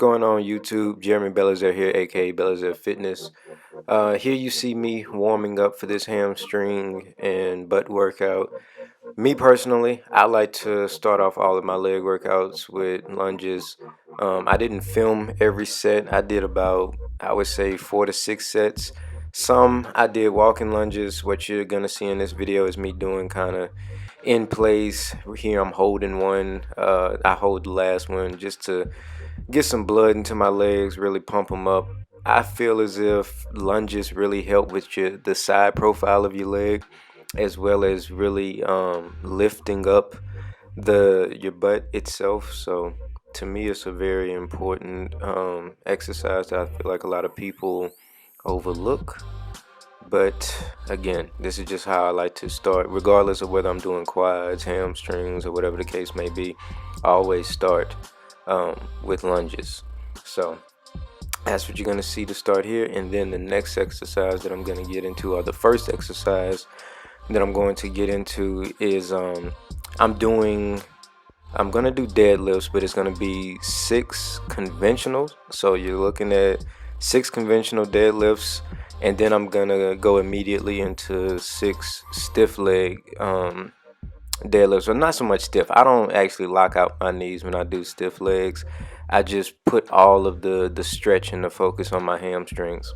going on YouTube? Jeremy Belliazere here, aka Belliazere Fitness. Here you see me warming up for this hamstring and butt workout. Me personally, I like to start off all of my leg workouts with lunges. I didn't film every set. I did about, I would say, 4 to 6 sets. Some I did walking lunges. What you're gonna see in this video is me doing kind of in place. Here I'm holding one. I hold the last one just to get some blood into my legs, really pump them up. I feel as if lunges really help with the side profile of your leg, as well as really lifting up your butt itself. So to me, it's a very important exercise that I feel like a lot of people overlook. But again, this is just how I like to start, regardless of whether I'm doing quads, hamstrings, or whatever the case may be. I always start with lunges. So that's what you're going to see to start here. And then the next exercise that I'm going to get into, or the first exercise that I'm going to get into, is I'm going to do deadlifts, but it's going to be 6 conventional. So you're looking at 6 conventional deadlifts, and then I'm going to go immediately into 6 stiff leg deadlifts. So not so much stiff. I don't actually lock out my knees when I do stiff legs. I just put all of the stretch and the focus on my hamstrings.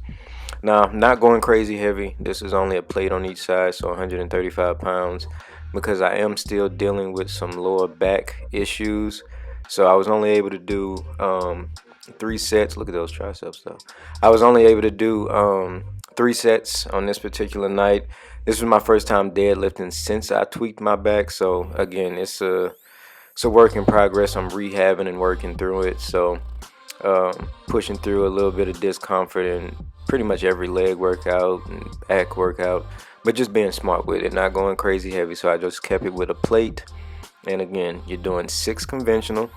Now, I'm not going crazy heavy. This is only a plate on each side, so 135 pounds, because I am still dealing with some lower back issues. So I was only able to do 3 sets. Look at those triceps though. I was only able to do 3 sets on this particular night. This was my first time deadlifting since I tweaked my back. So again, it's a work in progress. I'm rehabbing and working through it. So pushing through a little bit of discomfort in pretty much every leg workout and back workout, but just being smart with it, not going crazy heavy. So I just kept it with a plate. And again, you're doing 6 conventional.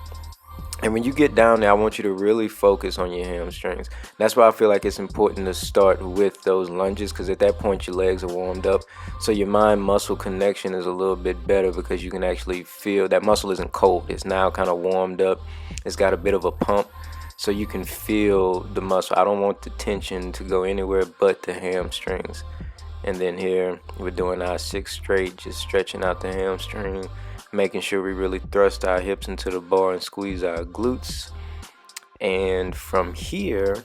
And when you get down there, I want you to really focus on your hamstrings. That's why I feel like it's important to start with those lunges, because at that point your legs are warmed up. So your mind-muscle connection is a little bit better, because you can actually feel that muscle isn't cold. It's now kind of warmed up. It's got a bit of a pump, so you can feel the muscle. I don't want the tension to go anywhere but the hamstrings. And then here we're doing our 6 straight, just stretching out the hamstring, making sure we really thrust our hips into the bar and squeeze our glutes. And from here,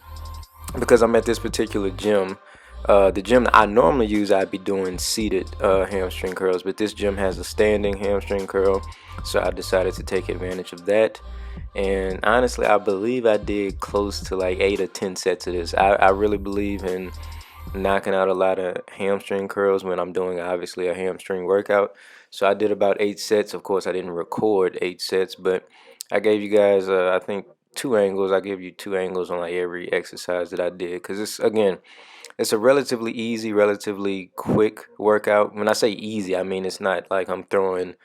because I'm at this particular gym, the gym that I normally use, I'd be doing seated hamstring curls, but this gym has a standing hamstring curl, so I decided to take advantage of that. And honestly, I believe I did close to like 8 or 10 sets of this. I really believe in knocking out a lot of hamstring curls when I'm doing obviously a hamstring workout. So I did about 8 sets. Of course, I didn't record 8 sets, but I gave you guys I think 2 angles. I gave you 2 angles on like every exercise that I did, because it's a relatively easy, relatively quick workout. When I say easy, I mean it's not like I'm throwing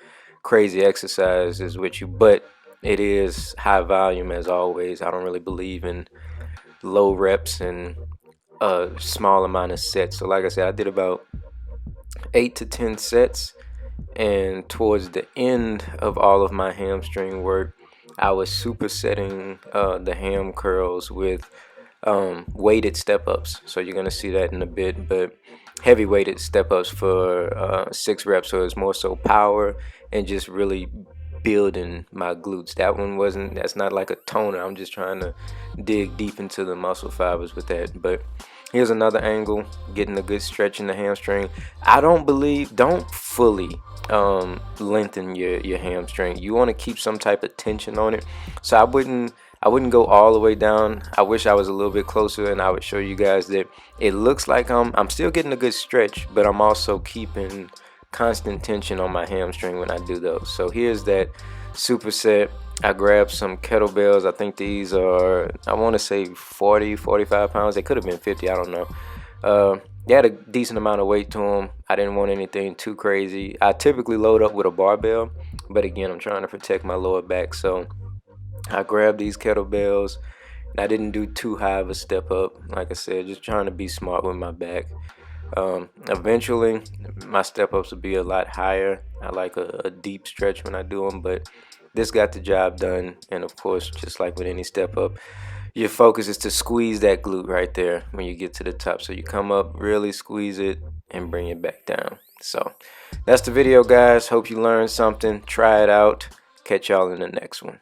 crazy exercises with you, but it is high volume as always. I don't really believe in low reps and a small amount of sets. So like I said, I did about 8 to 10 sets, and towards the end of all of my hamstring work, I was supersetting the ham curls with weighted step-ups. So you're gonna see that in a bit, but heavy weighted step-ups for 6 reps. So it's more so power and just really building my glutes. That's not like a toner. I'm just trying to dig deep into the muscle fibers with that. But here's another angle, getting a good stretch in the hamstring. Don't fully lengthen your hamstring. You want to keep some type of tension on it. So I wouldn't go all the way down. I wish I was a little bit closer, and I would show you guys that it looks like I'm still getting a good stretch, but I'm also keeping constant tension on my hamstring when I do those. So here's that superset. I grabbed some kettlebells. I think these are, I want to say 45 pounds. They could have been 50, I don't know. They had a decent amount of weight to them. I didn't want anything too crazy. I typically load up with a barbell, but again, I'm trying to protect my lower back. So I grabbed these kettlebells, and I didn't do too high of a step up. Like I said, just trying to be smart with my back. Eventually my step ups will be a lot higher. I like a deep stretch when I do them, but this got the job done. And of course, just like with any step up, your focus is to squeeze that glute right there when you get to the top. So you come up, really squeeze it, and bring it back down. So that's the video, guys. Hope you learned something. Try it out. Catch y'all in the next one.